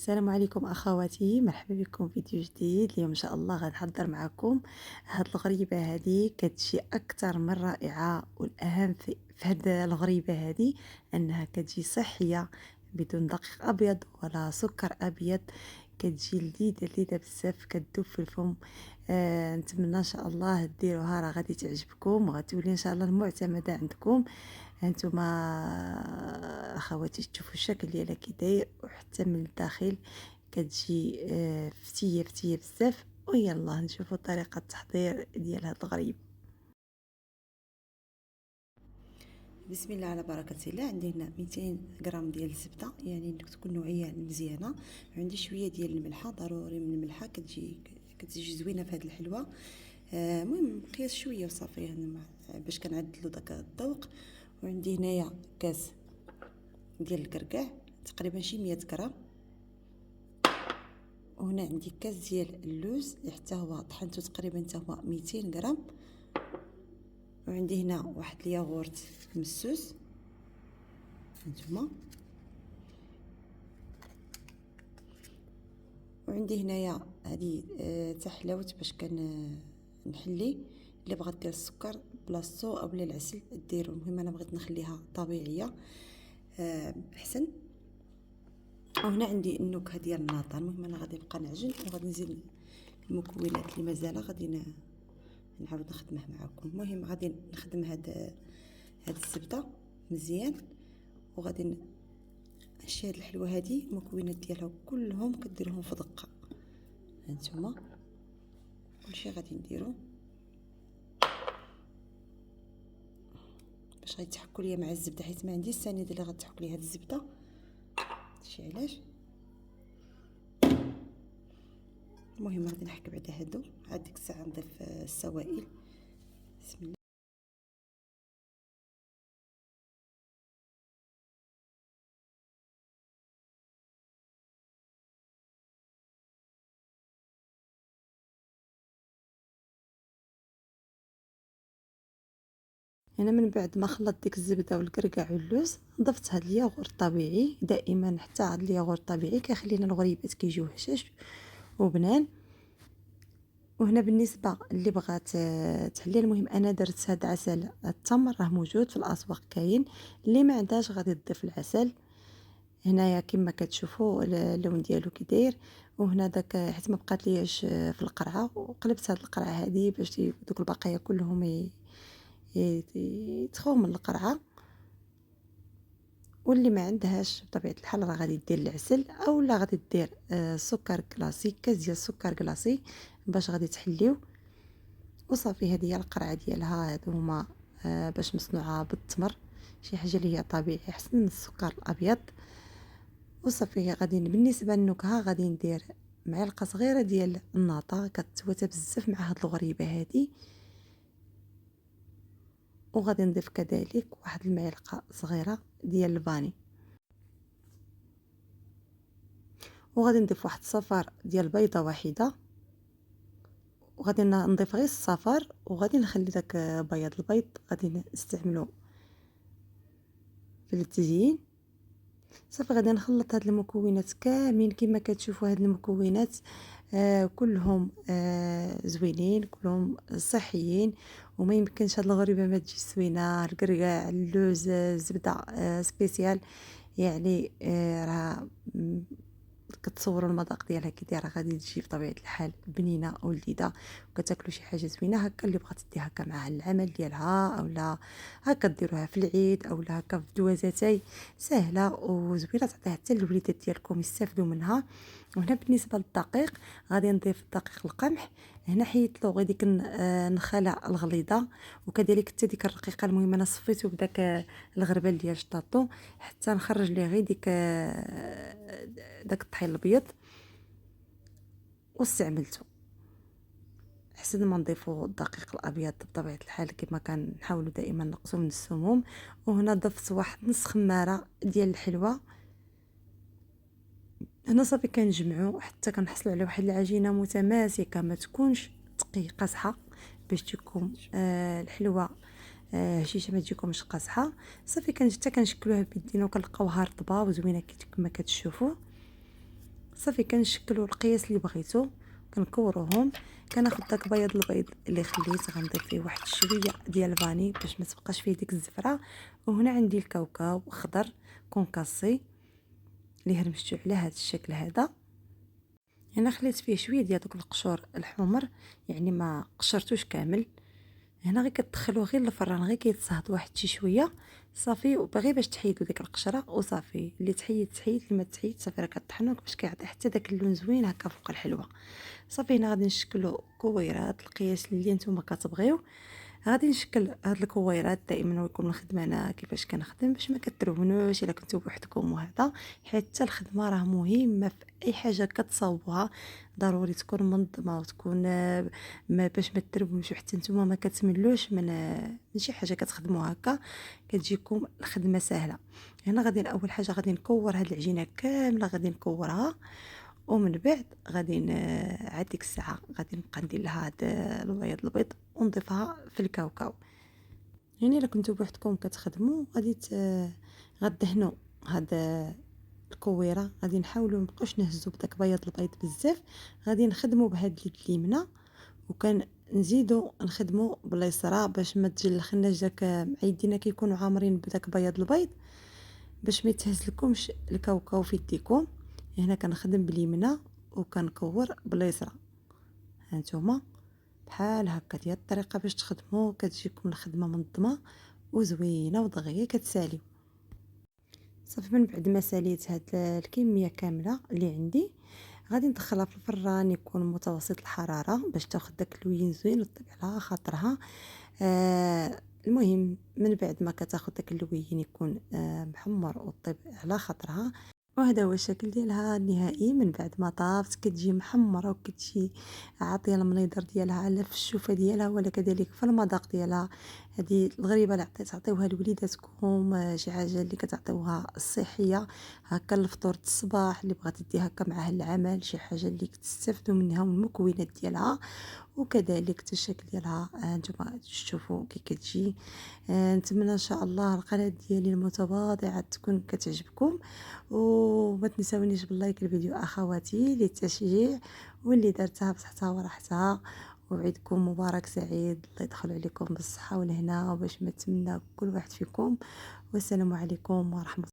السلام عليكم اخواتي، مرحبا بكم في فيديو جديد. اليوم ان شاء الله غنحضر معكم هاد الغريبه هذه كتجي اكثر من رائعه. والاهم في هاد الغريبه هذه انها كتجي صحيه بدون دقيق ابيض ولا سكر ابيض. كتجي لذيذه بزاف، كتذوب في الفم. نتمنى ان شاء الله ديروها، راه غادي تعجبكم وغتولي ان شاء الله المعتمده عندكم. هانتوما اخواتي تشوفوا الشكل ديالها كي داير، وحتى من الداخل كتجي فتيه بزاف. ويلا نشوفوا طريقه التحضير ديال هاد الغريب. بسم الله على بركه الله. عندي هنا 200 غرام ديال الزبده، يعني تكون نوعيه مزيانه. عندي شويه ديال الملحه، ضروري من الملحه، كتجي زوينه في هاد الحلوه. المهم قياس شويه وصافي، يعني باش كنعدلوا داك الذوق. وعندي هنايا كاس ديال الكركاع، تقريبا شي 100 غرام. وهنا عندي كاس ديال اللوز اللي حتى هو طحنته تقريبا حتى هو 200 غرام. وعندي هنا واحد الياغورت مسوس هانتوما. وعندي هنايا هذه تاع حلاوت باش نحلي. اللي بغات دير السكر بلاصتو او بلا العسل ديرو، المهم انا بغيت نخليها طبيعيه احسن. وهنا عندي النكهه ديال الناطه. المهم انا غادي نبقى نعجن وغادي نزيد المكونات اللي مازال غادي نعاود نخدمه معكم. المهم غادي نخدم هاد الزبده مزيان، وغادي نشي هاد الحلوه هادي. المكونات ديالها كلهم كديروهم في دقه. هانتوما كلشي غادي نديرو باش غيتحكوا ليا مع الزبده، حيت ما عنديش السنيد اللي غتحك لي هاد الزبده. شي علاش. المهم غادي نحك بعدا هادو، عاد ديك الساعه نضيف السوائل. بسم الله. هنا من بعد ما خلطت ديك الزبده والكركاع واللوز، ضفت هاد الياغورت الطبيعي. دائما حتى هاد الياغورت الطبيعي كيخلينا الغريبات كيجيو هشاش وبنان. وهنا بالنسبه اللي بغات تحلي، المهم انا درت هاد عسل التمر، راه موجود في الاسواق كاين. اللي ما عندهاش غادي تضيف العسل. هنايا كما كتشوفوا اللون ديالو كي داير. وهنا داك حيت ما بقات لياش في القرعه، وقلبت هاد القرعه هذه باش دوك البقايا كلهم يدخلوا من القرعه. واللي ما عندهاش بطبيعه الحال راه غادي دير العسل، اولا غادي دير سكر كلاسي، كاس ديال السكر كلاسي باش غادي تحليو. وصافي هذه هي القرعه ديالها. هادو هما باش مصنوعه بالتمر، شي حاجه اللي هي طبيعي احسن من السكر الابيض. وصافي غادي بالنسبه للنكهه غادي ندير معلقه صغيره ديال الناطه، كتوتا بزاف مع هاد الغريبه هذه. وغادي نضيف كذلك واحد المعلقه صغيره ديال الفاني. وغادي نضيف واحد الصفار ديال البيضه واحده. وغادي نضيف غير الصفار، وغادي نخلي داك بياض البيض غادي نستعملو في التزيين. صافي غادي نخلط هاد المكونات كاملين. كما كتشوفوا هاد المكونات كلهم زوينين، كلهم صحيين. وما يمكنش هاد الغريبه ما تجي زوينه. الكركاع، اللوز، الزبده سبيسيال، يعني راه كتصوروا المذاق ديالها كي دايره، غادي تجي بطبيعه الحال بنينه ولذيذه. وكتاكلوا شي حاجه زوينه هكا. اللي بغات ديها هكا مع العمل ديالها، اولا هكا ديروها في العيد، اولا هكا في دوازاتي، سهله وزوينه، تعطيها حتى الوليدات ديالكم يستافدوا منها. وهنا بالنسبه للدقيق غادي نضيف الدقيق القمح. هنا حيت له غير ديك النخاله الغليظه، وكذلك حتى ديك الرقيقه. المهم انا صفيته بداك الغربال ديال الشطاطو حتى نخرج ليه غير داك الطحين الابيض واستعملته. احسن ما نضيفوا الدقيق الابيض بطبيعه الحال، كما كنحاولوا دائما نقصوا من السموم. وهنا ضفت واحد نص خماره ديال الحلوه. هنا صافي كنجمعوا حتى كنحصلوا على واحد العجينه متماسكه، ما تكونش دقيقه قاصحه، باش تكون الحلوه هشيشه، ما تجيكمش قاصحه. صافي حتى كنشكلوها بيدينا وكنلقاوها رطبه وزوينه كما كتشوفوا. صافي كنشكلوا القياس اللي بغيتو، كنكوروهم. كناخذ داك بياض البيض اللي خليت غنضيف فيه واحد شويه ديال الفاني باش ما تبقاش فيه ديك الزفره. وهنا عندي الكاوكاو خضر كونكاسي اللي هرمشتو على هذا الشكل هذا. هنا خليت فيه شويه ديال دوك القشور الحمر، يعني ما قشرتوش كامل. هنا غير كتدخلوه غير الفران، غير كيتصهد واحد شي شويه صافي، وباغي باش تحيدوا ديك القشره وصافي. اللي تحيد تحيد، اللي ما تحيد صافي. راه كطحنوك باش كيعطي حتى داك اللون زوين هكا فوق الحلوه. صافي هنا غادي نشكلوا كويرات القياس اللي نتوما كتبغيو. غادي نشكل هاد الكويرات دائما ويكون نخدم انا كيفاش كنخدم باش ما كترونوش الا كنتو بوحدكم وهذا، حيت الخدمه راه مهمه في اي حاجه كتصاوبوها. ضروري تكون منظمه وتكون ما باش ما ترونوش حتى نتوما ما كتملوش من شي حاجه كتخدموا هكا، كتجيكم الخدمه سهله. هنا غادي اول حاجه غادي نكور هاد العجينه كامله، غادي نكورها. ومن بعد غادي عاد ديك الساعه غادي نبقى ندير لها هاد البيض ونضيفها في الكاوكاو. يعني الا كنتو بوحدكم كتخدموا غدهنوا هاد الكويره. غادي نحاولوا مابقاوش نهزوا بداك بياض البيض بزاف، غادي نخدموا بهاد اليد اليمنى وكان نزيدوا نخدموا باليسرى باش ما تجلخناش داك مع يدينا كيكونوا عامرين بداك بياض البيض باش ما يتهز لكمش الكاوكاو في يديكم. هنا كنخدم باليمنى وكنكور باليسرى. هانتوما بحال هكا ديال الطريقه باش تخدموا كتجيكم الخدمه منظمه وزوينه ودغيا كتساليو. صافي من بعد ما ساليت هاد الكميه كامله اللي عندي غادي ندخلها في الفران يكون متوسط الحراره باش تاخذ داك اللوين زوين وطيب على خاطرها. المهم من بعد ما كتاخذ داك اللوين يكون محمر وطيب على خاطرها. وهذا هو الشكل ديالها النهائي من بعد ما طابت. كتجي محمره وكتجي عاطيه المنيضر ديالها على في الشوفه ديالها ولا كذلك في المذاق ديالها. هذه الغريبه اللي عطيوها لوليداتكم، شي حاجه اللي كتعطيوها الصحيه هكا الفطور الصباح اللي بغات دير هكا معاه العمل، شي حاجه اللي كتستافدوا منها من المكونات ديالها. وكذلك الشكل ديالها نتوما تشوفوا كي كتجي. نتمنى ان شاء الله القناه ديالي المتواضعه تكون كتعجبكم، وما تنساونيش باللايك الفيديو اخواتي للتشجيع، واللي دارتها بصحتها وراحتها. وعيدكم مبارك سعيد، الله يدخل عليكم بالصحه والهنا وباش ما نتمنى كل واحد فيكم. والسلام عليكم ورحمه